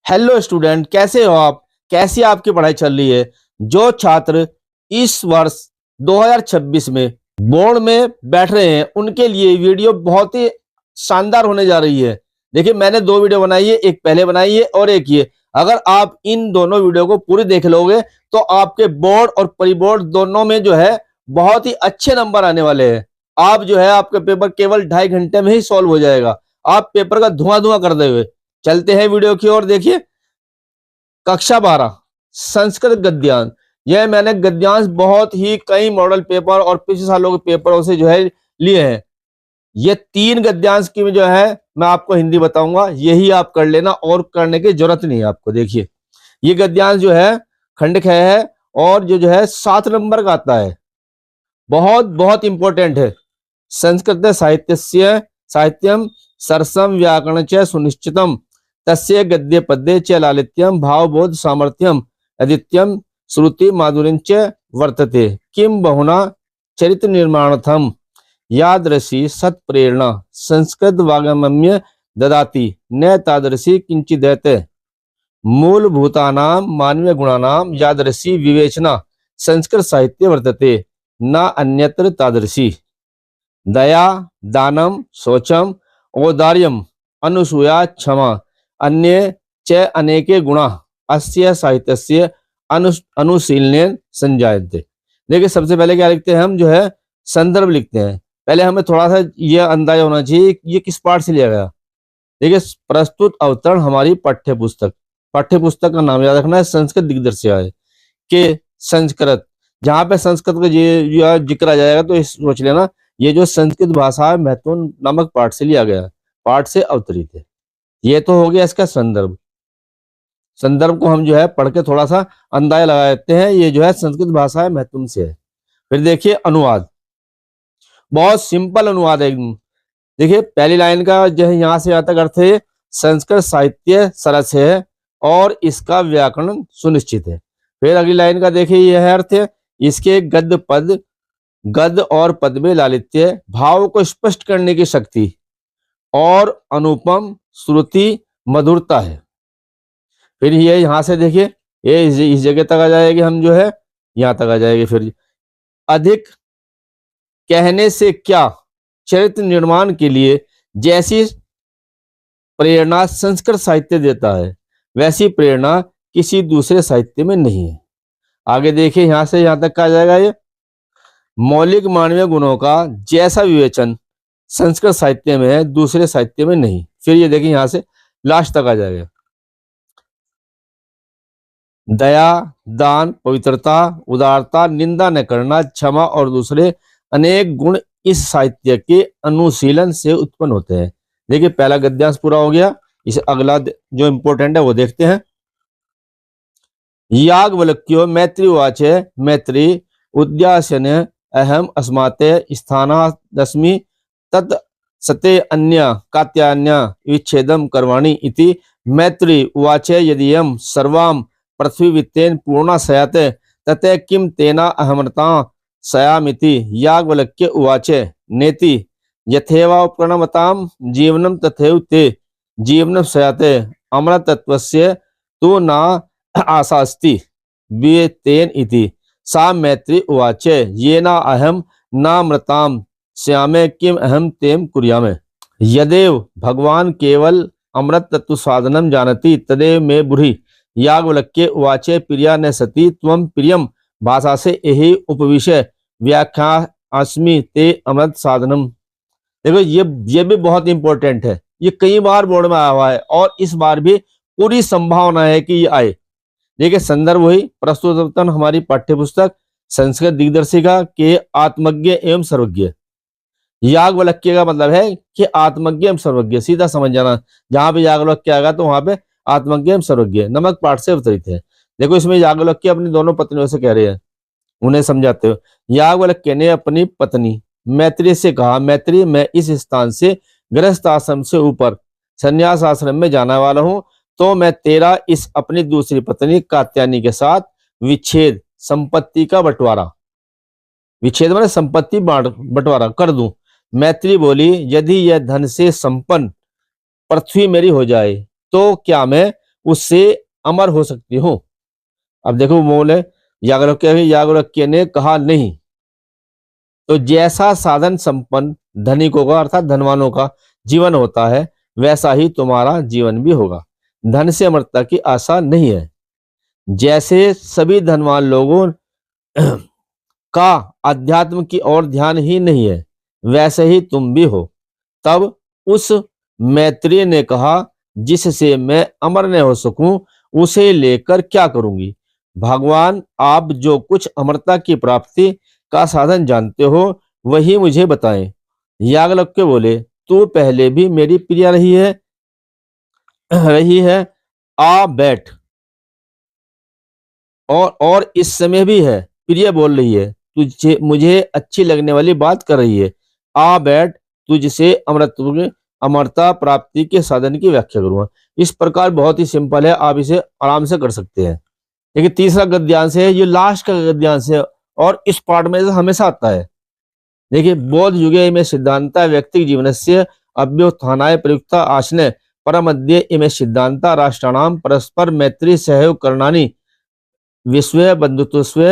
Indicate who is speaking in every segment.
Speaker 1: Hello student, कैसे हो आप? कैसी आपकी पढ़ाई चल रही है? जो छात्र इस वर्ष 2026 में बोर्ड में बैठ रहे हैं उनके लिए वीडियो बहुत ही शानदार होने जा रही है। देखिए, मैंने दो वीडियो बनाई है, एक पहले बनाई है और एक ये। अगर आप इन दोनों वीडियो को पूरी देख लोगे तो आपके बोर्ड और प्री बोर्ड दोनों में जो है बहुत ही अच्छे नंबर आने वाले हैं। आप जो है आपका पेपर केवल 2.5 घंटे में ही सॉल्व हो जाएगा। आप पेपर का धुआं धुआं कर देंगे। चलते हैं वीडियो की ओर। देखिए, कक्षा 12 संस्कृत गद्यांश। यह मैंने गद्यांश बहुत ही कई मॉडल पेपर और पिछले सालों के पेपरों से जो है लिए हैं। ये 3 गद्यांश की जो है मैं आपको हिंदी बताऊंगा, यही आप कर लेना और करने की जरूरत नहीं है आपको। देखिए, ये गद्यांश जो है खंडक है और जो है 7 नंबर का आता है। बहुत बहुत इंपॉर्टेंट है। संस्कृत साहित्यस्य साहित्यम सरसम व्याकरण च सुनिश्चितम तस्य गद्य पद्ये च लालित्यम भावबोध सामर्थ्यम अदित्यम श्रुति माधुर्यञ्च वर्तते किम बहुना चरित्र निर्माणार्थम यादृशी सत्प्रेरणा संस्कृत वागमम्य ददाति न तादृशी किंचिदैते मूलभूतानां मानवीय गुणानां यादृशी विवेचना संस्कृत साहित्ये वर्तते न अन्यत्र तादृशी दया दानम शौचम औदार्यम अनुसूया क्षमा अन्ये च अनेके गुणा अस्य साहित्यस्य अनुशीलनेन संजायते। देखिए, सबसे पहले क्या लिखते हैं हम, जो है संदर्भ लिखते हैं। पहले हमें थोड़ा सा यह अंदाजा होना चाहिए कि ये किस पाठ से लिया गया। देखिए, प्रस्तुत अवतरण हमारी पाठ्य पुस्तक का नाम याद रखना है, संस्कृत दिग्दर्शिका है कि संस्कृत। जहां पे संस्कृत का ये जिक्र आ जाएगा तो सोच लेना ये जो संस्कृत भाषा है महत्वपूर्ण नामक पाठ से लिया गया, पाठ से अवतरित है। ये तो हो गया इसका संदर्भ। संदर्भ को हम जो है पढ़ के थोड़ा सा अंदाजा लगा लेते हैं, ये जो है संस्कृत भाषा है महत्वपूर्ण से है। फिर देखिए अनुवाद, बहुत सिंपल अनुवाद है एकदम। देखिए, पहली लाइन का जो है यहाँ से यहाँ तक अर्थ है संस्कृत साहित्य सरस है और इसका व्याकरण सुनिश्चित है। फिर अगली लाइन का देखिए यह अर्थ है इसके गद्य और पद में लालित्य, भाव को स्पष्ट करने की शक्ति और अनुपम श्रुति मधुरता है। फिर ये यहां से देखिए ये इस जगह तक आ जाएगी, हम जो है यहां तक आ जाएगी। फिर अधिक कहने से क्या चरित्र निर्माण के लिए जैसी प्रेरणा संस्कृत साहित्य देता है वैसी प्रेरणा किसी दूसरे साहित्य में नहीं है। आगे देखिए यहां से यहां तक का आ जाएगा ये मौलिक मानवीय गुणों का जैसा विवेचन संस्कृत साहित्य में है दूसरे साहित्य में नहीं। फिर ये देखिए यहां से लास्ट तक आ जाएगा दया दान पवित्रता उदारता निंदा न करना क्षमा और दूसरे अनेक गुण इस साहित्य के अनुशीलन से उत्पन्न होते हैं। देखिए, पहला गद्यांश पूरा हो गया। इसे अगला जो इंपॉर्टेंट है वो देखते हैं। याज्ञवल्क्यो मैत्री उवाच मैत्री उद्यासन अहम अस्माते स्थानादस्मि तत् सते अन्य कात्यान्य विच्छेदम कर्वाणि इति मैत्री उवाच यदियं सर्वां पृथ्वी वित्तेन पूर्णा सयाते तते किम तेना अहमता सयामिति याज्ञवल्क्य उवाच नेति यथेवा उपकरणमतां जीवनं तथैव ते जीवनं सयाते अमृतत्वस्य तु न आशास्ति वित्तेन इति सा मैत्री उवाच येना अहम नामृतां श्यामे किम अहम तेम कुर्यामे यदेव भगवान केवल अमृत तत्व साधनम जानति तदेव मे बुढ़ी याज्ञवल्क्य उवाच प्रिया न सती त्वं प्रियम भाषा से यही उपविषय व्याख्या अस्मि ते अमृत साधनम। देखो, ये भी बहुत इंपॉर्टेंट है। ये कई बार बोर्ड में आया हुआ है और इस बार भी पूरी संभावना है कि ये आए। देखिए, संदर्भ वही प्रस्तुत हमारी पाठ्यपुस्तक संस्कृत दिग्दर्शिका के आत्मज्ञ एवं सर्वज्ञ। याज्ञवल्क्य का मतलब है कि आत्मज्ञ एवं सर्वज्ञ, सीधा समझ जाना। जहां भी याज्ञवल्क्य आएगा तो वहां पे आत्मज्ञ एवं सर्वज्ञ नमक पाठ से अवतरित है। देखो, इसमें याज्ञवल्क्य अपनी दोनों पत्नियों से कह रहे हैं, उन्हें समझाते हो। याज्ञवल्क्य ने अपनी पत्नी मैत्री से कहा, मैत्री मैं इस स्थान से गृहस्थ आश्रम से ऊपर संन्यास आश्रम में जाने वाला हूं, तो मैं तेरा इस अपनी दूसरी पत्नी कात्यायनी के साथ विच्छेद संपत्ति का बंटवारा, विच्छेद माने संपत्ति बंटवारा कर दूं। मैत्री बोली, यदि यह धन से संपन्न पृथ्वी मेरी हो जाए तो क्या मैं उससे अमर हो सकती हूँ। अब देखो बोले याज्ञवल्क्य ने कहा नहीं। तो जैसा साधन संपन्न धनिकों का अर्थात धनवानों का जीवन होता है, वैसा ही तुम्हारा जीवन भी होगा। धन से अमरता की आशा नहीं है। जैसे सभी धनवान लोगों का अध्यात्म की ओर ध्यान ही नहीं है, वैसे ही तुम भी हो। तब उस मैत्रेय ने कहा, जिससे मैं अमर न हो सकूं, उसे लेकर क्या करूंगी। भगवान, आप जो कुछ अमरता की प्राप्ति का साधन जानते हो, वही मुझे बताएं। याज्ञवल्क्य बोले, तू पहले भी मेरी प्रिय रही है, आ बैठ। और इस समय भी है, प्रिय बोल रही है, तुझे मुझे अच्छी लगने वाली बात कर रही है। आ बैठ, तुझसे अमरता प्राप्ति के साधन की व्याख्या करूंगा। इस प्रकार बहुत ही सिंपल है, आप इसे आराम से कर सकते हैं। देखिए तीसरा गद्यांश है, ये लास्ट का गद्यांश है और इस पार्ट में हमेशा आता है। देखिए बौद्ध युगे में सिद्धांता व्यक्ति जीवन से अभ्युत्थानाय प्रयुक्ता आशने परमध्ये इमे सिद्धांता राष्ट्राणाम परस्पर मैत्री सहयोग करणानि विश्व बंधुत्व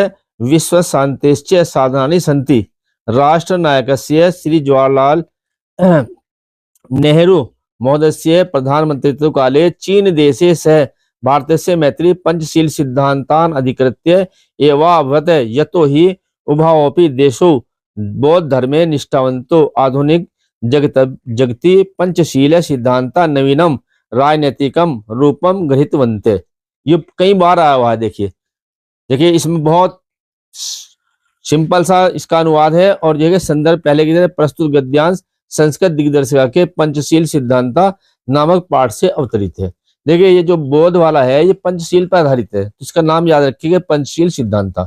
Speaker 1: विश्व शांतिश्च साधनानि सन्ति। राष्ट्र नायकस्य श्री जवाहरलाल नेहरू महोदयस्य प्रधानमंत्रित्व काले चीन देशे सह भारतस्य मैत्री पंचशील सिद्धांतान् अधिकृत्य एवाभवत्, यतो हि उभयोऽपि देशौ बौद्ध धर्मे निष्ठावन्तो आधुनिक जगति पंचशील सिद्धांता नवीनम राजनैतिकम रूपम गृहीतवन्ते। ये कई बार आया हुआ है। देखिए इसमें बहुत सिंपल सा इसका अनुवाद है और जो है संदर्भ पहले की तरह प्रस्तुत गद्यांश संस्कृत दिग्दर्शिका के पंचशील सिद्धांता नामक पाठ से अवतरित है। देखिए ये जो बोध वाला है ये पंचशील पर आधारित है, तो इसका नाम याद रखिएगा पंचशील सिद्धांता।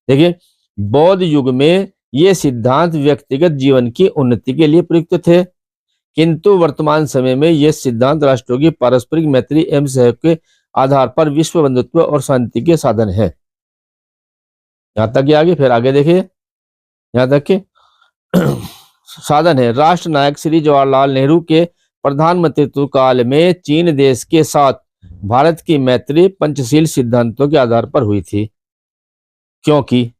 Speaker 1: देखिए बौद्ध युग में ये सिद्धांत व्यक्तिगत जीवन की उन्नति के लिए प्रयुक्त थे, किंतु वर्तमान समय में ये सिद्धांत राष्ट्रों की पारस्परिक मैत्री एवं सहयोग के आधार पर विश्व बंधुत्व और शांति के साधन है। यहां तक कि आगे फिर आगे देखिए, यहां तक कि साधन है। राष्ट्र नायक श्री जवाहरलाल नेहरू के प्रधानमंत्रित्व काल में चीन देश के साथ भारत की मैत्री पंचशील सिद्धांतों के आधार पर हुई थी, क्योंकि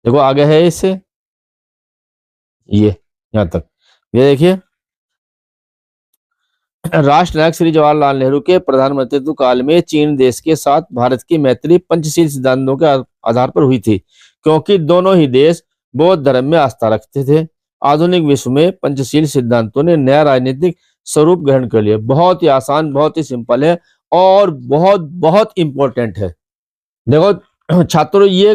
Speaker 1: देखो आगे है इससे ये यहां तक ये देखिए, राष्ट्र नायक श्री जवाहरलाल नेहरू के प्रधानमंत्रित्व काल में चीन देश के साथ भारत की मैत्री पंचशील सिद्धांतों के आधार पर हुई थी, क्योंकि दोनों ही देश बौद्ध धर्म में आस्था रखते थे। आधुनिक विश्व में पंचशील सिद्धांतों ने नया राजनीतिक स्वरूप ग्रहण कर लिया। बहुत ही आसान, बहुत ही सिंपल है और बहुत बहुत इंपॉर्टेंट है। देखो छात्रों, ये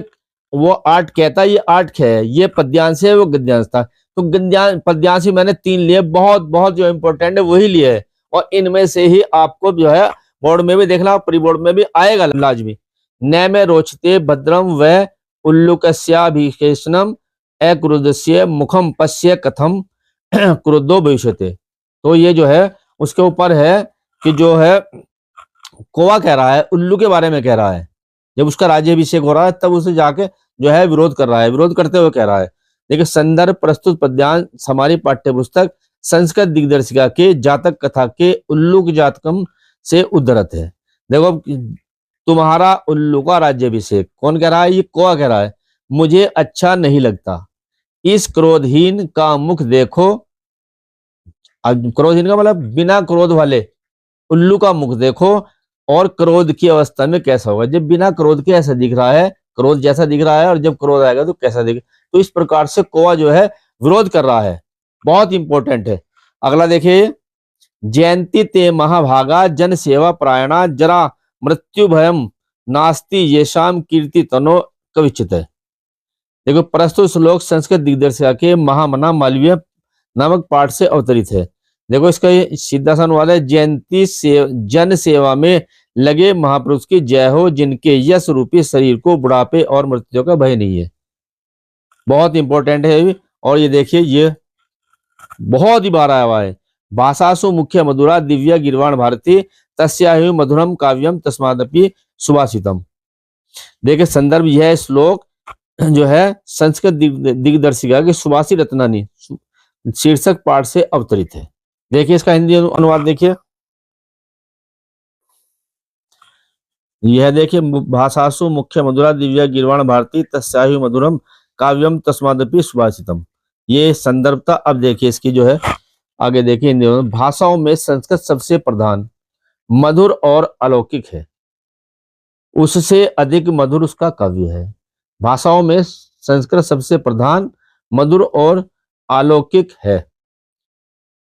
Speaker 1: वो आठ कहता है, ये आठ है, ये पद्यांश है, वो गद्यांश था। तो गद्यांश पद्यांश मैंने 3 लिए, बहुत बहुत जो इंपॉर्टेंट है वही लिए है और इनमें से ही आपको जो है बोर्ड में भी देखना, प्री बोर्ड में भी आएगा लाजमी। न में रोचते भद्रम व उल्लुकस्याभिषेचनम अक्रुद्धस्य मुखम पश्य कथम क्रुद्धो भविष्यते। तो ये जो है उसके ऊपर है कि जो है कौवा कह रहा है, उल्लू के बारे में कह रहा है। जब उसका राज्याभिषेक हो रहा है तब उसे जाके जो है विरोध कर रहा है, विरोध करते हुए कह रहा है। देखिए संदर्भ प्रस्तुत पद्यांश हमारी पाठ्य पुस्तक संस्कृत दिग्दर्शिका के जातक कथा के उल्लूक जातकम से उद्धृत है। देखो तुम्हारा उल्लू का राज्याभिषेक कौन कह रहा है, ये कौवा कह रहा है। मुझे अच्छा नहीं लगता, इस क्रोधहीन का मुख देखो। क्रोधहीन का मतलब बिना क्रोध वाले उल्लू का मुख देखो और क्रोध की अवस्था में कैसा होगा। जब बिना क्रोध के ऐसा दिख रहा है, क्रोध जैसा दिख रहा है, और जब क्रोध आएगा तो कैसा दिख। तो इस प्रकार से कौवा जो है विरोध कर रहा है, बहुत इंपॉर्टेंट है। अगला देखिए, जयंती ते महाभागा जन सेवा प्रायणा जरा मृत्यु भयम नास्ति येषाम कीर्ति तनो कविचित है। देखो प्रस्तुत श्लोक संस्कृत दिग्दर्शिका के महामना मालवीय नामक पाठ से अवतरित है। देखो इसका ये सीधा सा अनुवाद है, जयंती जन सेवा में लगे महापुरुष की जय हो, जिनके यश रूपी शरीर को बुढ़ापे और मृत्यु का भय नहीं है। बहुत इंपॉर्टेंट है। और ये देखिए ये बहुत ही बार आया हुआ है। भाषासु मुख्य मधुरा दिव्य गिरवाण भारती तस्याहि मधुरम काव्यम तस्मादपि सुभाषितम। देखिए संदर्भ यह श्लोक जो है संस्कृत दिग्दर्शिका के सुभाषी रत्नानी शीर्षक पाठ से अवतरित है। देखिए इसका हिंदी अनुवाद देखिए, यह देखिए, भाषासु मुख्य मधुरा दिव्या गिरवाण भारती तस्याहु मधुरम काव्यम तस्मादपि सुभाषितम। ये संदर्भता अब देखिए इसकी जो है, आगे देखिए इन दोनों भाषाओं में संस्कृत सबसे प्रधान, मधुर और अलौकिक है, उससे अधिक मधुर उसका काव्य है। भाषाओं में संस्कृत सबसे प्रधान, मधुर और अलौकिक है,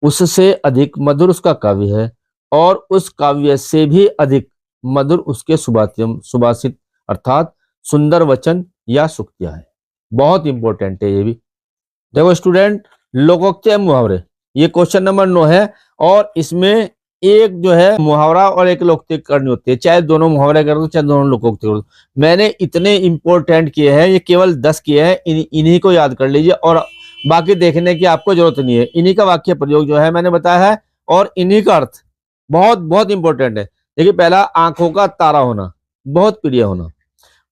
Speaker 1: उससे अधिक मधुर उसका काव्य है, और उस काव्य से भी अधिक मधुर उसके सुभाषितम सुभाषित अर्थात सुंदर वचन या सूक्तियां हैं। बहुत इंपॉर्टेंट है ये भी। देखो स्टूडेंट, लोकोक्ति एवं मुहावरे, ये क्वेश्चन नंबर 9 है, और इसमें एक जो है मुहावरा और एक लोकोक्ति करनी होती है, चाहे दोनों मुहावरे कर दो चाहे दोनों लोकोक्ति कर दो। मैंने इतने इंपॉर्टेंट किए हैं, ये केवल 10 किए हैं, इन्हीं को याद कर लीजिए, और बाकी देखने की आपको जरूरत नहीं है। इन्हीं का वाक्य प्रयोग जो है मैंने बताया है, और इन्हीं का अर्थ बहुत बहुत इंपॉर्टेंट है। देखिए पहला, आंखों का तारा होना, बहुत प्रिय होना।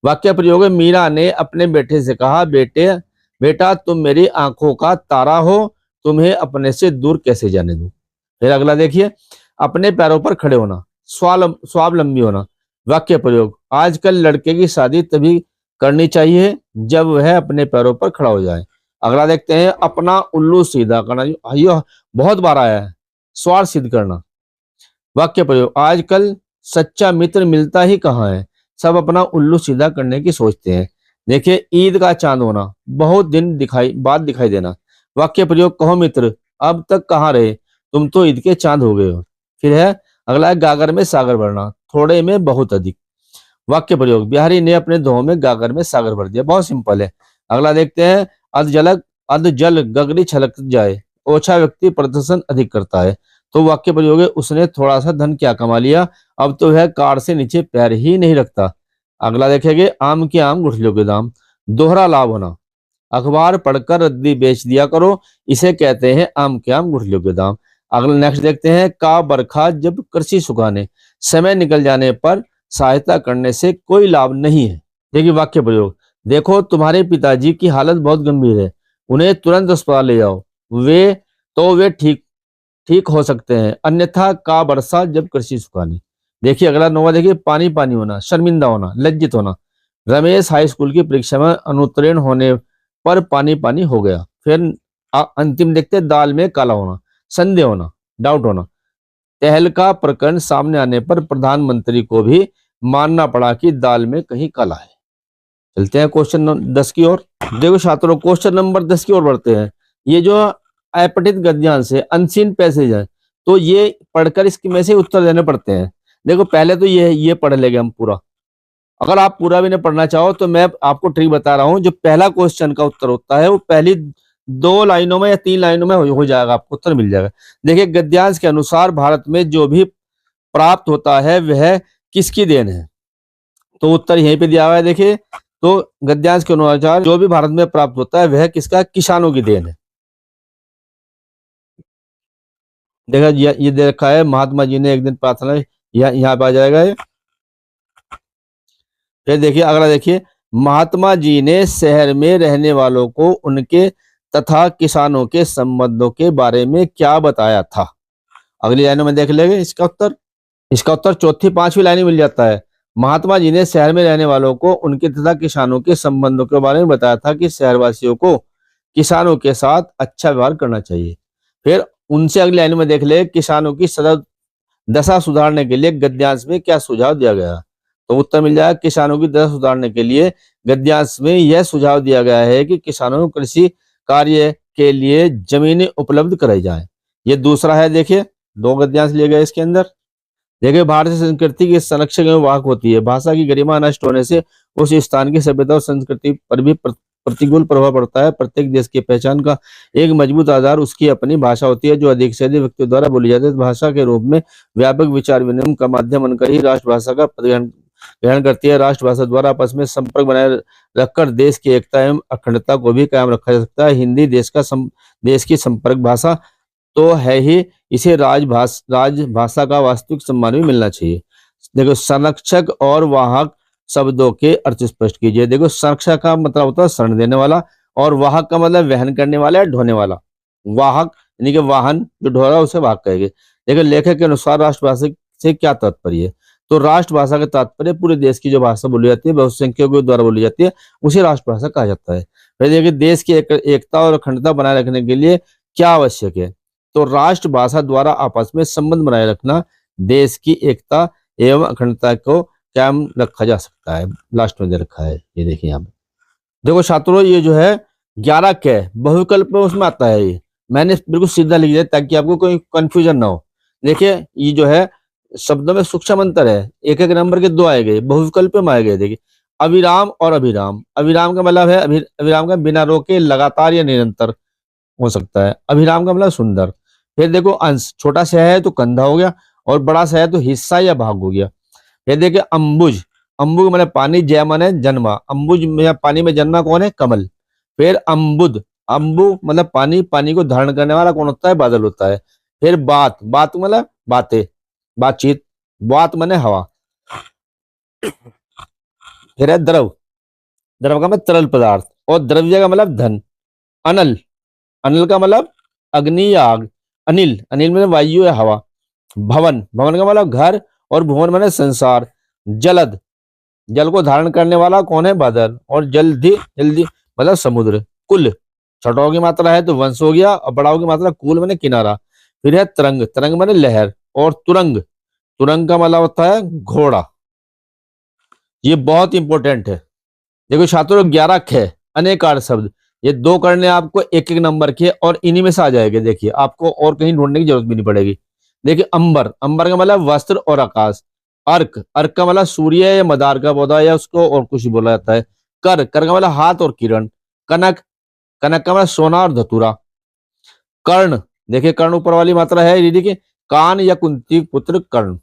Speaker 1: वाक्य प्रयोग है, मीरा ने अपने बेटे से कहा, बेटा तुम मेरी आंखों का तारा हो, तुम्हें अपने से दूर कैसे जाने दूं। फिर अगला देखिए, अपने पैरों पर खड़े होना, स्वावलंबी होना। वाक्य प्रयोग, आजकल लड़के की शादी तभी करनी चाहिए जब वह अपने पैरों पर खड़ा हो जाए। अगला देखते हैं, अपना उल्लू सीधा करना, ये बहुत बार आया है, स्वार्थ सिद्ध करना। वाक्य प्रयोग, आजकल सच्चा मित्र मिलता ही कहाँ है, सब अपना उल्लू सीधा करने की सोचते हैं। देखिए, ईद का चांद होना, बहुत दिन बाद दिखाई देना। वाक्य प्रयोग, कहो मित्र अब तक कहाँ रहे, तुम तो ईद के चांद हो गए हो। फिर है अगला है, गागर में सागर भरना, थोड़े में बहुत अधिक। वाक्य प्रयोग, बिहारी ने अपने दोह में गागर में सागर भर दिया, बहुत सिंपल है। अगला देखते हैं, अध जल गगरी छलक जाए, ओछा व्यक्ति प्रदर्शन अधिक करता है। तो वाक्य प्रयोग है, उसने थोड़ा सा धन क्या कमा लिया, अब तो वह कार से नीचे पैर ही नहीं रखता। अगला देखेंगे, आम के आम गुठलियों के दाम, दोहरा लाभ होना, अखबार पढ़कर रद्दी बेच दिया करो, इसे कहते हैं आम के आम गुठलियों के दाम। अगला नेक्स्ट देखते हैं, का बरखा जब कृषि सुखाने, समय निकल जाने पर सहायता करने से कोई लाभ नहीं है। देखिए वाक्य प्रयोग, देखो तुम्हारे पिताजी की हालत बहुत गंभीर है, उन्हें तुरंत अस्पताल ले जाओ, वे ठीक ठीक हो सकते हैं, अन्यथा का बरसा जब कृषि सुखाने। देखिए अगला नौवा, देखिए पानी पानी होना, शर्मिंदा होना, लज्जित होना। रमेश हाई स्कूल की परीक्षा में अनुत्तीर्ण होने पर पानी पानी हो गया। फिर अंतिम देखते, दाल में काला होना, संदेह होना, डाउट होना। तहलका प्रकरण सामने आने पर प्रधानमंत्री को भी मानना पड़ा कि दाल में कहीं काला है। चलते हैं क्वेश्चन 10 की ओर। देखो छात्रों, क्वेश्चन नंबर 10 की ओर बढ़ते हैं। ये जो अपठित गद्यांश है, अनसीन पैसेज है, तो ये पढ़कर इसके में से उत्तर देने पड़ते हैं। देखो पहले तो ये पढ़ लेंगे हम पूरा। अगर आप पूरा भी नहीं पढ़ना चाहो तो मैं आपको ट्रिक बता रहा हूं, जो पहला क्वेश्चन का उत्तर होता है वो पहली 2 लाइनों में या 3 लाइनों में हो जाएगा, आपको उत्तर मिल जाएगा। देखिए, गद्यांश के अनुसार भारत में जो भी प्राप्त होता है वह किसकी देन है, तो उत्तर यहीं पे दिया हुआ है। देखिए, तो गद्यांश के अनुसार जो भी भारत में प्राप्त होता है वह किसका, किसानों की देन है। देखा, ये दे रखा है, महात्मा जी ने एक दिन प्रार्थना, यहाँ पे आ जाएगा ये। फिर देखिए अगला, देखिए महात्मा जी ने शहर में रहने वालों को उनके तथा किसानों के संबंधों के बारे में क्या बताया था। अगली लाइनों में देख लेंगे इसका उत्तर। इसका उत्तर चौथी 5वीं लाइन में मिल जाता है। महात्मा जी ने शहर में रहने वालों को उनके तथा किसानों के संबंधों के बारे में बताया था कि शहरवासियों को किसानों के साथ अच्छा व्यवहार करना चाहिए। फिर उनसे अगली लाइन में देख ले, किसानों की सदा दशा सुधारने के लिए गद्यांश में क्या सुझाव दिया गया, तो उत्तर मिल जाएगा, किसानों की दशा सुधारने के लिए गद्यांश में यह सुझाव दिया गया है कि किसानों को कृषि कार्य के लिए जमीनें उपलब्ध कराई जाए। ये दूसरा है। देखिए 2 गद्यांश लिए गए इसके अंदर। देखिए, भारतीय संस्कृति की संरक्षक एवं वाहक होती है, भाषा की गरिमा नष्ट होने से उस स्थान की सभ्यता और संस्कृति पर भी प्रतिकूल प्रभाव पड़ता है। प्रत्येक देश की पहचान का एक मजबूत आधार उसकी अपनी भाषा होती है, जो अधिक से अधिक व्यक्तियों द्वारा बोली जाती है। भाषा के रूप में व्यापक विचार विनिमय का माध्यम बनकर ही राष्ट्रभाषा का ग्रहण करती है। राष्ट्रभाषा द्वारा आपस में संपर्क बनाए रखकर देश की एकता एवं अखंडता को भी कायम रखा जा सकता है। हिंदी देश की संपर्क भाषा तो है ही, इसे राजभाषा का वास्तविक सम्मान भी मिलना चाहिए। देखो, संरक्षक और वाहक शब्दों के अर्थ स्पष्ट कीजिए। देखो, संरक्षक का मतलब होता है शरण देने वाला, और वाहक का मतलब वहन करने वाला या ढोने वाला। वाहक यानी कि वाहन जो ढो रहा है उसे वाहक कहेंगे। देखो, लेखक के अनुसार राष्ट्रभाषा से क्या तात्पर्य है, तो राष्ट्रभाषा का तात्पर्य पूरे देश की जो भाषा बोली जाती है, बहुसंख्यकों के द्वारा बोली जाती है, उसे राष्ट्रभाषा कहा जाता है। फिर देखिए देश की एकता और अखंडता बनाए रखने के लिए क्या आवश्यक है, तो राष्ट्रभाषा द्वारा आपस में संबंध बनाए रखना, देश की एकता एवं अखंडता को कायम रखा जा सकता है। लास्ट में दे रखा है, ये देखिए यहाँ पे। देखो छात्रों, ये जो है 11 क बहुविकल्प में उसमें आता है। ये मैंने बिल्कुल सीधा लिख दिया ताकि आपको कोई कंफ्यूजन ना हो। देखिए ये जो है शब्दों में सूक्ष्म अंतर है, एक एक नंबर के दो आए गए, बहुविकल्प में आए गए। देखिए अविराम और अभिराम, अविराम का मतलब है अभिराम का बिना रोके, लगातार या निरंतर हो सकता है। अभिराम का मतलब सुंदर। फिर देखो अंश, छोटा सा है तो कंधा हो गया, और बड़ा सा है तो हिस्सा या भाग हो गया। फिर देखिए अम्बुज, अम्बुज मतलब पानी, जय माने जन्मा, अम्बुज में पानी में जन्मा कौन है, कमल। फिर अम्बुद, अम्बु मतलब पानी, पानी को धारण करने वाला कौन होता है, बादल होता है। फिर बात, बात मतलब बातें, बातचीत, बात माने हवा। फिर है द्रव, द्रव का मतलब तरल पदार्थ, और द्रव्य का मतलब धन। अनल, अनल का मतलब अग्नि या आग। अनिल, अनिल में वायु या हवा। भवन, भवन का मतलब घर, और भुवन माने संसार। जलद, जल को धारण करने वाला कौन है, बादल। और जल्दी, जल्दी मतलब समुद्र। कुल, छठों की मात्रा है तो वंश हो गया, और बड़ाओं की मात्रा कुल माने किनारा। फिर है तरंग, तरंग माने लहर। और तुरंग, तुरंग का मतलब होता है घोड़ा। ये बहुत इंपॉर्टेंट है। देखो छात्रों 11 ख अनेकार शब्द, ये दो करने आपको एक एक नंबर के, और इन्हीं में से आ जाएंगे। देखिए आपको और कहीं ढूंढने की जरूरत भी नहीं पड़ेगी। देखिए अंबर, अंबर का मतलब वस्त्र और आकाश। अर्क, अर्क का मतलब सूर्य या मदार का पौधा, या उसको और कुछ भी बोला जाता है। कर, कर का मतलब हाथ और किरण। कनक, कनक का मतलब सोना और धतूरा। कर्ण, देखिए कर्ण ऊपर वाली मात्रा है, ये देखिए कान या कुंती पुत्र कर्ण।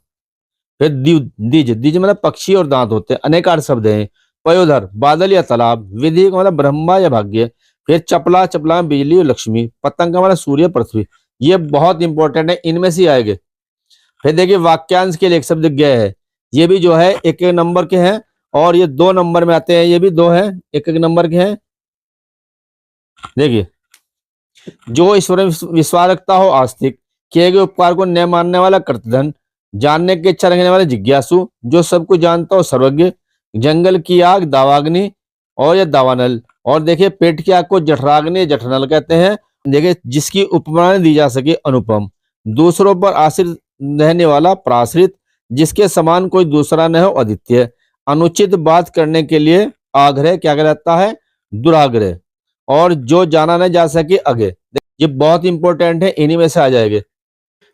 Speaker 1: फिर द्विज, द्विज मतलब पक्षी और दांत होते हैं, अनेकार शब्द हैं। पयोधर, बादल या तालाब। विधि का मतलब ब्रह्मा या भाग्य। फिर चपला, चपला में बिजली और लक्ष्मी। पतंग का मतलब सूर्य पृथ्वी। ये बहुत इंपॉर्टेंट है, इनमें से आएंगे। फिर देखिए वाक्यांश के लिए एक शब्द गय है, ये भी जो है एक एक नंबर के हैं, और ये 2 नंबर में आते हैं, ये भी 2 हैं, एक एक नंबर के हैं। देखिए जो ईश्वर में विश्वास रखता हो आस्तिक, किए गए उपकार को न मानने वाला कृतघ्न, जानने की इच्छा रखने वाला जिज्ञासु, जो सब कुछ जानता हो सर्वज्ञ, जंगल की आग दावाग्नि और या दावानल। और देखिए पेट की आग को जठराग्नि जठरनल कहते हैं। देखिए जिसकी उपमा दी जा सके अनुपम, दूसरों पर आश्रित रहने वाला प्राश्रित, जिसके समान कोई दूसरा न हो अद्वितीय, अनुचित बात करने के लिए आग्रह क्या कहलाता है, दुराग्रह, और जो जाना न जा सके आगे। ये बहुत इंपॉर्टेंट है, इन्हीं में से आ जाएंगे।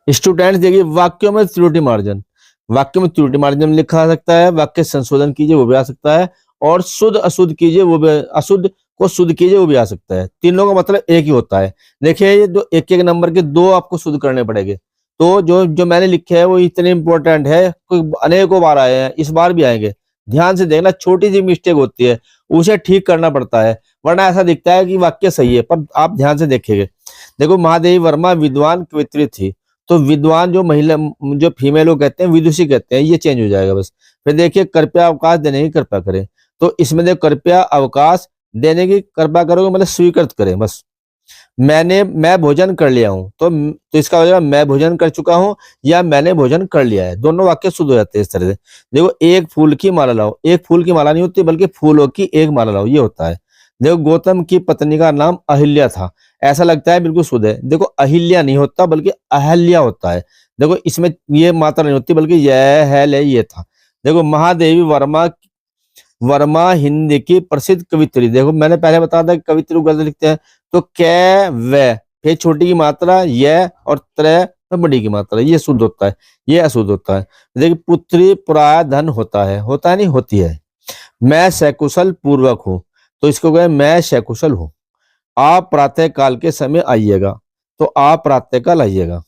Speaker 1: स्टूडेंट्स देखिए वाक्यों में त्रुटि मार्जन, वाक्य में त्रुटि मार्जन लिखा जा सकता है, वाक्य संशोधन कीजिए वो भी आ सकता है, और शुद्ध अशुद्ध कीजिए वो भी, अशुद्ध को शुद्ध कीजिए वो भी आ सकता है। तीनों का मतलब एक ही होता है। देखिए ये दो एक एक नंबर के दो आपको शुद्ध करने पड़ेंगे। तो जो जो मैंने लिखे है वो इतने इंपॉर्टेंट है, अनेकों बार आए हैं, इस बार भी आएंगे। ध्यान से देखना, छोटी सी मिस्टेक होती है उसे ठीक करना पड़ता है, वरना ऐसा दिखता है कि वाक्य सही है, पर आप ध्यान से देखेंगे। देखो महादेवी वर्मा विद्वान कवित्री थी, तो विद्वान जो महिला, जो फीमेल लोग कहते हैं विदुषी कहते हैं, ये चेंज हो जाएगा बस। फिर देखिए कृपया अवकाश देने की कृपया करें, तो इसमें देखो कृपया अवकाश देने की कृपया करोगे मतलब स्वीकृत करें बस। मैं भोजन कर लिया हूं, तो इसका मतलब मैं भोजन कर चुका हूं या मैंने भोजन कर लिया है, दोनों वाक्य शुद्ध हो जाते हैं इस तरह से। देखो एक फूल की माला लाओ, एक फूल की माला नहीं होती बल्कि फूलों की एक माला लाओ, ये होता है। देखो गौतम की पत्नी का नाम अहिल्या था, ऐसा लगता है बिल्कुल शुद्ध है। देखो अहिल्या नहीं होता बल्कि अहल्या होता है। देखो इसमें ये मात्रा नहीं होती बल्कि यह है ले ये था। देखो महादेवी वर्मा, वर्मा हिंदी की प्रसिद्ध कवित्री। देखो मैंने पहले बताया था कवित्री गलत लिखते हैं, तो कै व, फिर छोटी की मात्रा यह, और त्रय तो बड़ी की मात्रा, ये शुद्ध होता है, ये अशुद्ध होता है। देखिए पुत्री पुराय धन होता है नहीं होती है। मैं सकुशल पूर्वक हूं, तो इसको कहें मैं सकुशल हूं। आप प्रातः काल के समय आइएगा, तो आप प्रातः काल आइएगा।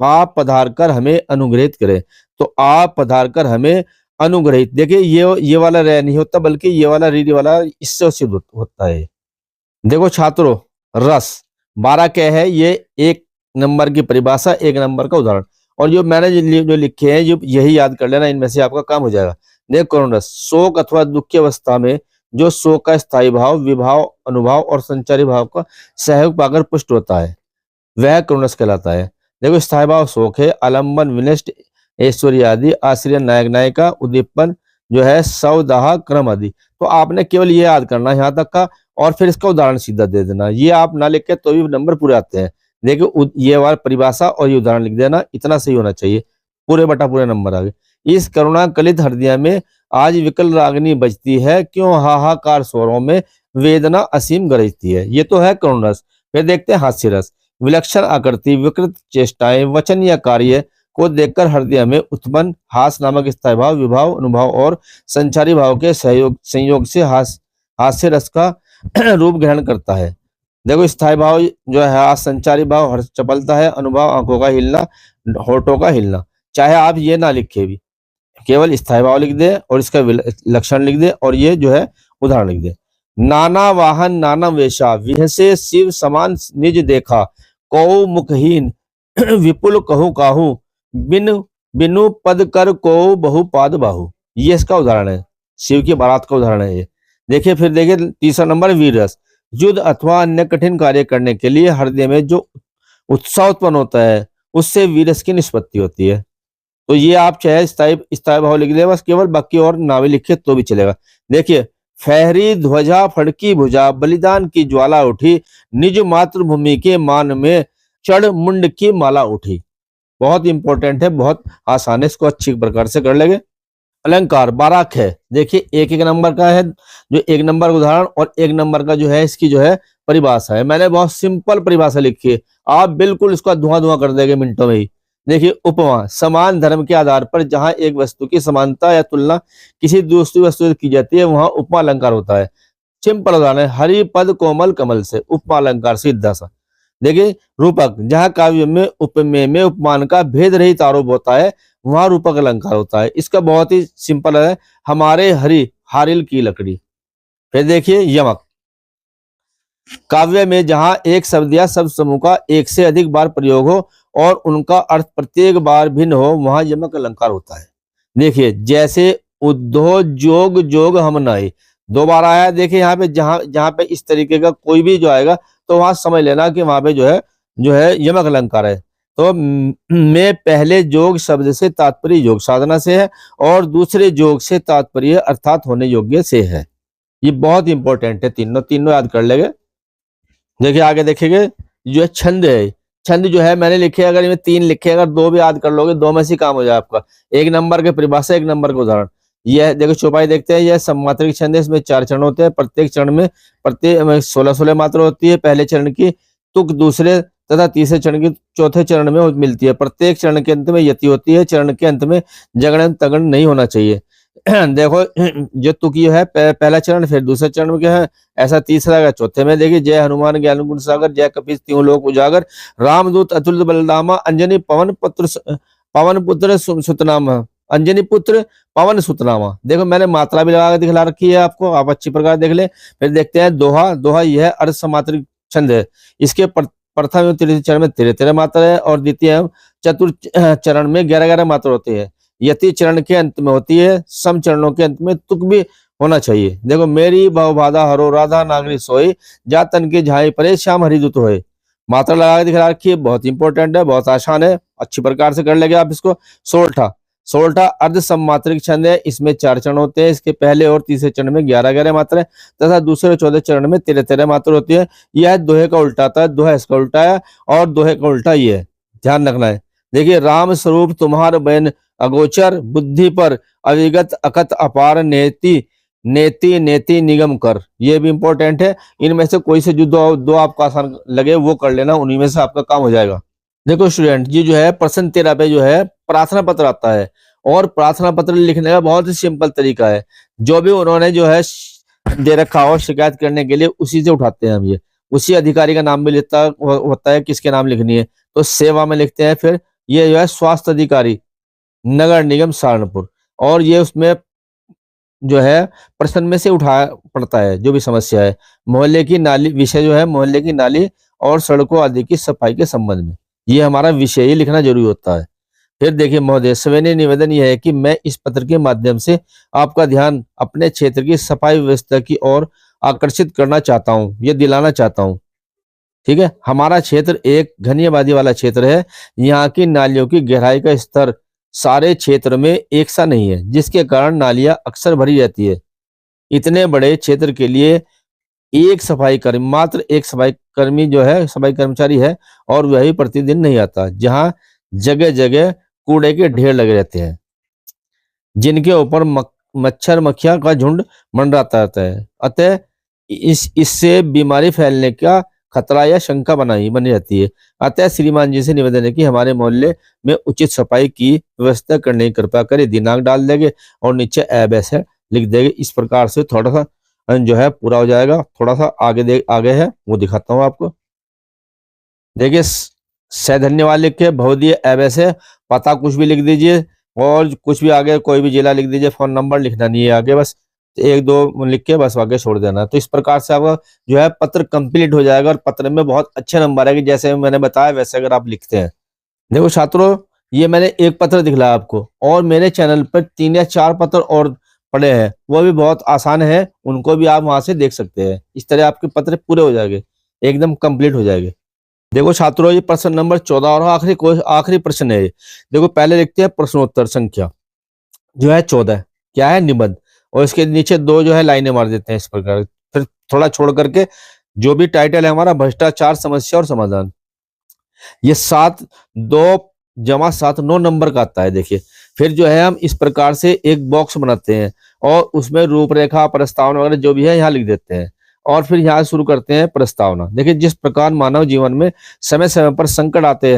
Speaker 1: आप पधार कर हमें अनुग्रहित करें, तो आप पधार कर हमें अनुग्रहित। देखिए ये वाला रे नहीं होता बल्कि ये वाला रीड वाला इससे सिद्ध होता है। देखो छात्रों रस 12 क्या है, ये एक नंबर की परिभाषा, एक नंबर का उदाहरण, और जो मैंने जो लिखे हैं जो यही याद कर लेना, इनमें से आपका काम हो जाएगा। देखो करुण रस, शोक अथवा दुख की अवस्था में जो शोक का स्थायी भाव, विभाव, अनुभाव और संचारी भाव का सहयोग पाकर पुष्ट होता है, वह करुण रस कहलाता है। देखो स्थायी भाव शोक है, आलम्बन विनष्ट ऐश्वर्य आदि, आश्रय नायक नायिका, उद्दीपन जो है सवदाह क्रम आदि। तो आपने केवल ये याद करना है यहाँ तक का, और फिर इसका उदाहरण सीधा दे देना। ये आप ना लिख के तो भी नंबर पूरे आते हैं। देखिए ये वाला परिभाषा और ये उदाहरण लिख देना, इतना सही होना चाहिए, पूरे बटा पूरे नंबर आ गए। इस करुणा कलित हृदय में आज विकल रागनी बजती है, क्यों हाहाकार स्वरों में वेदना असीम गरजती है। ये तो है करुण रस। फिर देखते हैं हास्य रस। विलक्षण आकृति, विकृत चेष्टाएं, वचन या कार्य को देखकर हृदय में उत्पन्न हास नामक स्थायी भाव, विभाव, अनुभव और संचारी भाव के संयोग से हास्य रस का रूप ग्रहण करता है। देखो स्थायी भाव जो है हास, संचारी भाव हर्ष चपलता है, अनुभव आंखों का हिलना, होठों का हिलना। चाहे आप ये ना लिखे भी, केवल स्थायी भाव लिख दे और इसका लक्षण लिख दे और ये जो है उदाहरण लिख दे। नाना वाहन नाना वेशा, विहसे शिव समान निज देखा, को मुखहीन विपुल कहू काहू, बिन बिनु पद कर को बहुपाद बाहु। ये इसका उदाहरण है, शिव की बारात का उदाहरण है ये। देखिए फिर देखिए तीसरा नंबर वीर रस। युद्ध अथवा अन्य कठिन कार्य करने के लिए हृदय में जो उत्साह उत्पन्न होता है, उससे वीरस की निष्पत्ति होती है। तो ये आप चाहे स्थायी भाव लिख दे बस केवल, बाकी और नावे लिखे तो भी चलेगा। देखिए फहरी ध्वजा फड़की भुजा, बलिदान की ज्वाला उठी, निज मातृभूमि के मान में चढ़ मुंड की माला उठी। बहुत इंपॉर्टेंट है, बहुत आसान है, इसको अच्छी प्रकार से कर लेंगे। अलंकार 12 है। देखिए एक एक नंबर का है, जो एक नंबर का उदाहरण और एक नंबर का जो है इसकी जो है परिभाषा है। मैंने बहुत सिंपल परिभाषा लिखी है, आप बिल्कुल इसको धुआं धुआं कर देंगे मिनटों में ही। देखिए उपमा, समान धर्म के आधार पर जहां एक वस्तु की समानता या तुलना किसी दूसरी वस्तु से की जाती है, वहां उपमा अलंकार होता है। सिंपल उदाहरण है, हरि पद कोमल कमल से, उपमा अलंकार सीधा सा। देखिए रूपक, जहां काव्य में उपमेय में उपमान का भेद रहित आरोप होता है, वहां रूपक अलंकार होता है। इसका बहुत ही सिंपल है, हमारे हरि हारिल की लकड़ी। फिर देखिए यमक, काव्य में जहां एक शब्द या शब्द समूह का एक से अधिक बार प्रयोग हो और उनका अर्थ प्रत्येक बार भिन्न हो, वहां यमक अलंकार होता है। देखिए जैसे उद्योग जोग हम नए, 2 बार आया। देखिए यहाँ पे जहां पे इस तरीके का कोई भी जो आएगा तो वहां समझ लेना कि वहां पे जो है यमक अलंकार है। तो में पहले जोग शब्द से तात्पर्य योग साधना से है और दूसरे जोग से तात्पर्य अर्थात होने योग्य से है। ये बहुत इंपॉर्टेंट है, तीनों याद कर लेंगे। देखिए आगे देखेंगे जो है छंद है। छंद जो है मैंने लिखे, अगर इनमें 3 लिखे, अगर 2 भी याद कर लोगे, 2 में से काम हो जाए आपका। 1 नंबर के परिभाषा, 1 नंबर का उदाहरण। यह देखो चौपाई देखते हैं, यह सममात्रिक छंद है, इसमें 4 चरण होते हैं। प्रत्येक चरण में 16 मात्रा होती है। पहले चरण की तुक दूसरे तथा तीसरे चरण की चौथे चरण में मिलती है। प्रत्येक चरण के अंत में यति होती है। चरण के अंत में जगण तगण नहीं होना चाहिए। देखो जो तुकी है पहला चरण, फिर दूसरे चरण में क्या है, ऐसा तीसरा का चौथे में। देखिए जय हनुमान ज्ञान गुण सागर, जय कपीस त्यों लोक उजागर, रामदूत अतुलित बलदामा, अंजनी पवन पुत्र सुतनामा, अंजनी पुत्र पवन सुतनामा। देखो मैंने मात्रा भी लगा के दिखला रखी है आपको, आप अच्छी प्रकार देख ले। फिर देखते हैं दोहा यह अर्ध समात्रिक छंद है। इसके प्रथम एवं तृतीय चरण में 13 मात्रा है और द्वितीय एवं चतुर्थ चरण में 11 मात्रा होती है। यति चरण के अंत में होती है। सम चरणों के अंत में तुक भी होना चाहिए। देखो मेरी भवबाधा हरो राधा नागरी सोई, जा तन के झाई परे श्याम हरिदूत होए। मात्रा लगा के दिखा रखी है, बहुत इंपॉर्टेंट है, बहुत आसान है, अच्छी प्रकार से कर लेंगे आप इसको। सोलठा अर्ध सम्मात्रिक छंद है। इसमें 4 चरण होते हैं। इसके पहले और तीसरे चरण में 11 मात्रा है तथा दूसरे और चौथे चरण में 13 मात्रा होती है। यह दोहे का उल्टा था, दोहा इसका उल्टा है और दोहे का उल्टा ये है, ध्यान रखना है। देखिए राम स्वरूप तुम्हार बहन अगोचर, बुद्धि पर अविगत अकत अपार, नेति निगम कर। ये भी इंपॉर्टेंट है। इनमें से कोई से जो दो आपको आसान लगे वो कर लेना, उन्हीं में से आपका काम हो जाएगा। देखो स्टूडेंट, ये जो है प्रश्न 13 पे जो है प्रार्थना पत्र आता है और प्रार्थना पत्र लिखने का बहुत ही सिंपल तरीका है। जो भी उन्होंने जो है दे रखा हो शिकायत करने के लिए, उसी से उठाते हैं हम। ये उसी अधिकारी का नाम भी लिखता होता है, किसके नाम लिखनी है तो सेवा में लिखते हैं। फिर ये जो है स्वास्थ्य अधिकारी नगर निगम सहारनपुर, और ये उसमें जो है प्रश्न में से उठा पड़ता है जो भी समस्या है। मोहल्ले की नाली विषय जो है, मोहल्ले की नाली और सड़कों आदि की सफाई के संबंध में ये हमारा विषय ही लिखना जरूरी होता है। फिर देखिए महोदय, सविनय निवेदन यह है कि मैं इस पत्र के माध्यम से आपका ध्यान अपने क्षेत्र की सफाई व्यवस्था की ओर आकर्षित करना चाहता हूँ, ये दिलाना चाहता हूँ। ठीक है, हमारा क्षेत्र एक घनी आबादी वाला क्षेत्र है। यहाँ की नालियों की गहराई का स्तर सारे क्षेत्र में एक सा नहीं है, जिसके कारण नालियां अक्सर भरी रहती है। इतने बड़े क्षेत्र के लिए एक सफाई कर्मी, मात्र एक सफाई कर्मी जो है, सफाई कर्मचारी है, और वही प्रतिदिन नहीं आता। जहां जगह जगह कूड़े के ढेर लगे रहते हैं, जिनके ऊपर मच्छर मक्खियां का झुंड मंडराता रहता है। अतः इससे बीमारी फैलने का खतरा या शंका बनी रहती है। अतः श्रीमान जी से निवेदन है कि हमारे मोहल्ले में उचित सफाई की व्यवस्था करने की कृपा करें। दिनांक डाल देंगे और नीचे ऐब ऐसे लिख देंगे। इस प्रकार से थोड़ा सा जो है पूरा हो जाएगा। थोड़ा सा आगे है, वो दिखाता हूँ आपको। देखिए, सैधन्य वाले लिख के भवदीय ऐब ऐसे पता कुछ भी लिख दीजिए, और कुछ भी आगे कोई भी जिला लिख दीजिए, फोन नंबर लिखना नहीं है आगे, बस एक दो लिख के बस आगे छोड़ देना। तो इस प्रकार से आपका जो है पत्र कंप्लीट हो जाएगा, और पत्र में बहुत अच्छे नंबर है कि जैसे मैंने बताया वैसे अगर आप लिखते हैं। देखो छात्रों, ये मैंने एक पत्र दिखलाया आपको, और मेरे चैनल पर 3 या 4 पत्र और पड़े हैं, वो भी बहुत आसान है, उनको भी आप वहां से देख सकते हैं। इस तरह आपके पत्र पूरे हो जाएंगे, एकदम कंप्लीट हो जाएंगे। देखो छात्रों, ये प्रश्न नंबर 14 और आखिरी प्रश्न है। देखो पहले लिखते हैं प्रश्नोत्तर संख्या जो है 14, क्या है, निबंध, और इसके नीचे 2 जो है लाइनें मार देते हैं इस प्रकार। फिर थोड़ा छोड़ करके जो भी टाइटल है हमारा, भ्रष्टाचार समस्या और समाधान, ये 2 + 7 9 नंबर का आता है। देखिए, फिर जो है हम इस प्रकार से एक बॉक्स बनाते हैं, और उसमें रूपरेखा प्रस्तावना वगैरह जो भी है यहाँ लिख देते हैं, और फिर यहाँ शुरू करते हैं प्रस्तावना। देखिए, जिस प्रकार मानव जीवन में समय समय पर संकट आते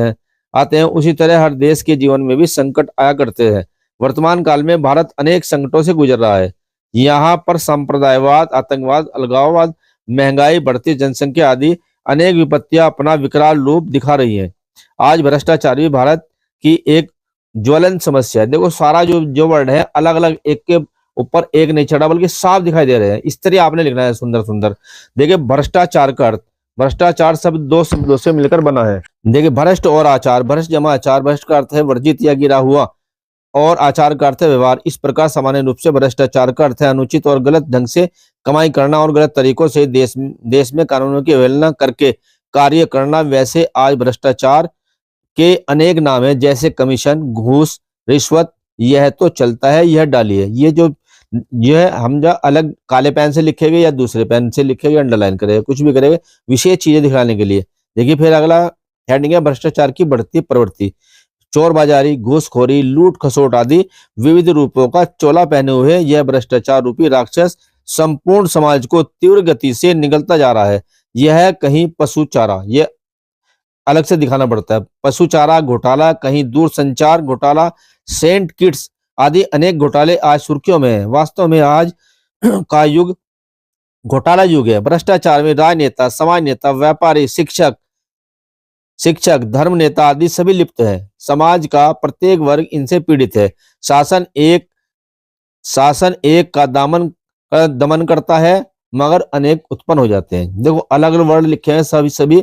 Speaker 1: हैं उसी तरह हर देश के जीवन में भी संकट आया करते हैं। वर्तमान काल में भारत अनेक संकटों से गुजर रहा है। यहाँ पर सांप्रदायवाद, आतंकवाद, अलगाववाद, महंगाई, बढ़ती जनसंख्या आदि अनेक विपत्तियां अपना विकराल रूप दिखा रही हैं। आज भ्रष्टाचार भी भारत की एक ज्वलंत समस्या है। देखो, सारा जो वर्ड है अलग अलग, एक के ऊपर एक नहीं चढ़ा, बल्कि साफ दिखाई दे रहे हैं। इस तरह आपने लिखना है, सुंदर सुंदर। देखिए, भ्रष्टाचार का अर्थ, भ्रष्टाचार शब्द 2 शब्दों से मिलकर बना है। देखिए, भ्रष्ट और आचार, भ्रष्ट जमा आचार, भ्रष्ट का अर्थ है वर्जित या गिरा हुआ, और आचार का अर्थ है व्यवहार। इस प्रकार सामान्य रूप से भ्रष्टाचार का अर्थ है अनुचित और गलत ढंग से कमाई करना और गलत तरीकों से देश में कानूनों की अवहेलना करके कार्य करना। वैसे आज भ्रष्टाचार के अनेक नाम है, जैसे कमीशन, घूस, रिश्वत। यह तो चलता है, यह डालिए। यह हम जो अलग काले पेन से लिखेंगे या दूसरे पेन से लिखेंगे, अंडरलाइन करेंगे, कुछ भी करेंगे, विशेष चीजें दिखाने के लिए। देखिए, फिर अगला हेडिंग है भ्रष्टाचार की बढ़ती प्रवृत्ति। चोरबाजारी, घूसखोरी, लूट खसोट आदि विविध रूपों का चोला पहने हुए यह भ्रष्टाचार रूपी राक्षस संपूर्ण समाज को तीव्र गति से निगलता जा रहा है। यह कहीं पशु चारा, यह अलग से दिखाना पड़ता है, पशु चारा घोटाला, कहीं दूर संचार घोटाला, सेंट किट्स आदि अनेक घोटाले आज सुर्खियों में है। वास्तव में आज का युग घोटाला युग है। भ्रष्टाचार में राजनेता, समाज नेता, व्यापारी, शिक्षक, धर्म नेता आदि सभी लिप्त है। समाज का प्रत्येक वर्ग इनसे पीड़ित है। शासन एक का दमन करता है, मगर अनेक उत्पन्न हो जाते हैं। देखो, अलग अलग वर्ड लिखे हैं, सभी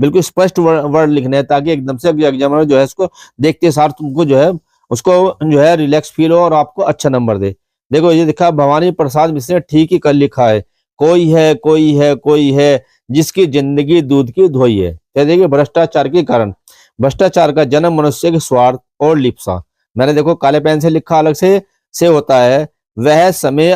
Speaker 1: बिल्कुल स्पष्ट वर्ड लिखने हैं, ताकि एकदम से एग्जामिनर जो है इसको देखते सार तुमको जो है उसको जो है रिलैक्स फील हो और आपको अच्छा नंबर दे। देखो, ये लिखा भवानी प्रसाद मिश्र ने ठीक ही कर लिखा है, कोई है जिसकी जिंदगी दूध की धोई है। देखिए, भ्रष्टाचार के कारण, भ्रष्टाचार का जन्म मनुष्य के स्वार्थ और लिप्सा। मैंने देखो काले पेन से लिखा अलग से होता है। वह स्वयं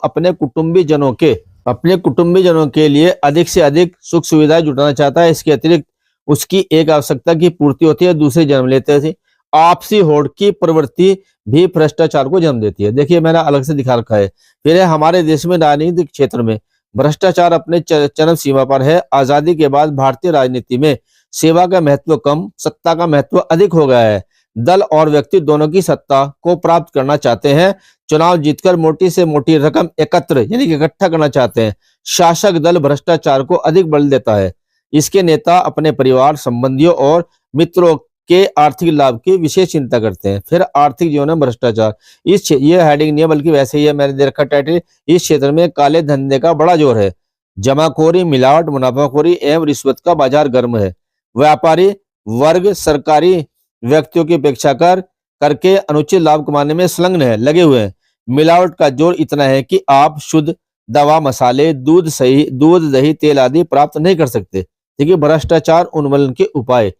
Speaker 1: अपने कुटुंबी जनों के लिए अधिक से अधिक सुख सुविधाएं जुटाना चाहता है। इसके अतिरिक्त उसकी एक आवश्यकता की पूर्ति होती है, दूसरी जन्म लेते थे। आपसी होड़ की प्रवृत्ति भी भ्रष्टाचार को जन्म देती है। देखिए, मैंने अलग से दिखा रखा है। फिर है हमारे देश में राजनीतिक क्षेत्र में भ्रष्टाचार अपने चरम सीमा पर है। आजादी के बाद भारतीय राजनीति में सेवा का महत्व कम, सत्ता का महत्व अधिक हो गया है। दल और व्यक्ति दोनों की सत्ता को प्राप्त करना चाहते हैं। चुनाव जीतकर मोटी से मोटी रकम एकत्र यानी कि इकट्ठा करना चाहते हैं। शासक दल भ्रष्टाचार को अधिक बल देता है। इसके नेता अपने परिवार, संबंधियों और मित्रों के आर्थिक लाभ की विशेष चिंता करते हैं। फिर आर्थिक जीवन में भ्रष्टाचार, ये हेडिंग नहीं है, बल्कि वैसे ही है, मैंने दे रखा टाइटल। इस क्षेत्र में काले धंधे का बड़ा जोर है। जमाखोरी, मिलावट, मुनाफाखोरी एवं रिश्वत का बाजार गर्म है। व्यापारी वर्ग सरकारी व्यक्तियों की अपेक्षा करके अनुचित लाभ कमाने में संलग्न है, लगे हुए हैं। मिलावट का जोर इतना है कि आप शुद्ध दवा, मसाले, दूध, दही, तेल आदि प्राप्त नहीं कर सकते। देखिए, भ्रष्टाचार उन्मूलन के उपाय,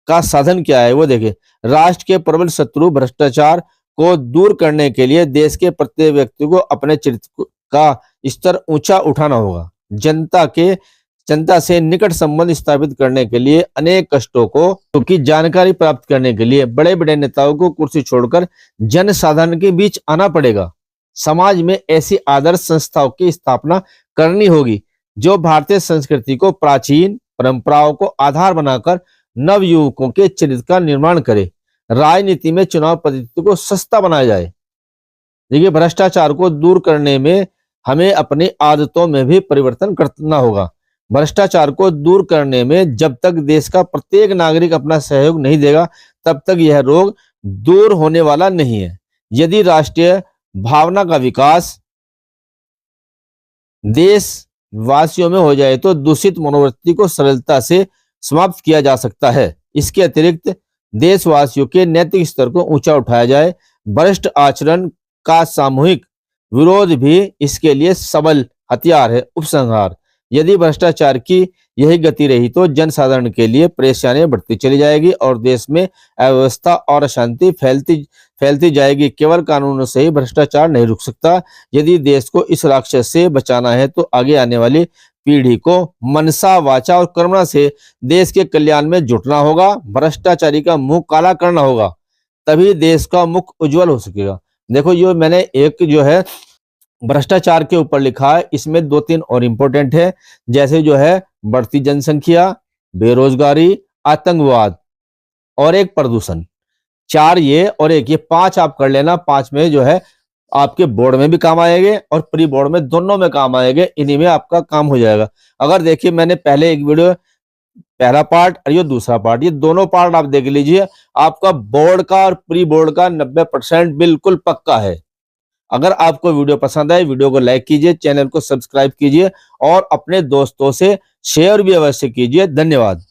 Speaker 1: का साधन क्या है वो देखें। राष्ट्र के प्रबल शत्रु भ्रष्टाचार को दूर करने के लिए देश के प्रत्येक व्यक्ति को अपने चरित्र का स्तर ऊंचा उठाना होगा। जनता से निकट संबंध स्थापित करने के लिए अनेक कष्टों को क्योंकि जानकारी प्राप्त करने के लिए बड़े बड़े नेताओं को कुर्सी छोड़कर जन साधारण के बीच आना पड़ेगा। समाज में ऐसी आदर्श संस्थाओं की स्थापना करनी होगी जो भारतीय संस्कृति को प्राचीन परंपराओं को आधार बनाकर नवयुवकों के चरित्र का निर्माण करे। राजनीति में चुनाव पद्धति को सस्ता बनाया जाए। देखिए, भ्रष्टाचार को दूर करने में हमें अपनी आदतों में भी परिवर्तन करना होगा। भ्रष्टाचार को दूर करने में जब तक देश का प्रत्येक नागरिक अपना सहयोग नहीं देगा तब तक यह रोग दूर होने वाला नहीं है। यदि राष्ट्रीय भावना का विकास देशवासियों में हो जाए तो दूषित मनोवृत्ति को सरलता से समाप्त किया जा सकता है। इसके अतिरिक्त देशवासियों के नैतिक स्तर को ऊंचा उठाया जाए। भ्रष्ट आचरण का सामूहिक विरोध भी इसके लिए सबल हथियार है। उपसंहार, यदि भ्रष्टाचार की यही गति रही तो जनसाधारण के लिए परेशानियां बढ़ती चली जाएगी और देश में अव्यवस्था और अशांति फैलती जाएगी। केवल कानूनों से ही भ्रष्टाचार नहीं रुक सकता। यदि देश को इस राक्षस से बचाना है तो आगे आने वाली पीढ़ी को मनसा वाचा और कर्मणा से देश के कल्याण में जुटना होगा। भ्रष्टाचारी का मुंह काला करना होगा, तभी देश का मुख उज्जवल हो सकेगा। देखो, ये मैंने एक जो है भ्रष्टाचार के ऊपर लिखा है, इसमें 2-3 और इंपॉर्टेंट है, जैसे जो है बढ़ती जनसंख्या, बेरोजगारी, आतंकवाद और एक प्रदूषण। 4 ये और एक ये 5 आप कर लेना। 5 में जो है आपके बोर्ड में भी काम आएंगे और प्री बोर्ड में दोनों में काम आएंगे। इन्हीं में आपका काम हो जाएगा। अगर देखिए, मैंने पहले एक वीडियो पहला पार्ट और ये दूसरा पार्ट, ये दोनों पार्ट आप देख लीजिए। आपका बोर्ड का और प्री बोर्ड का 90% बिल्कुल पक्का है। अगर आपको वीडियो पसंद आए, वीडियो को लाइक कीजिए, चैनल को सब्सक्राइब कीजिए और अपने दोस्तों से शेयर भी अवश्य कीजिए। धन्यवाद।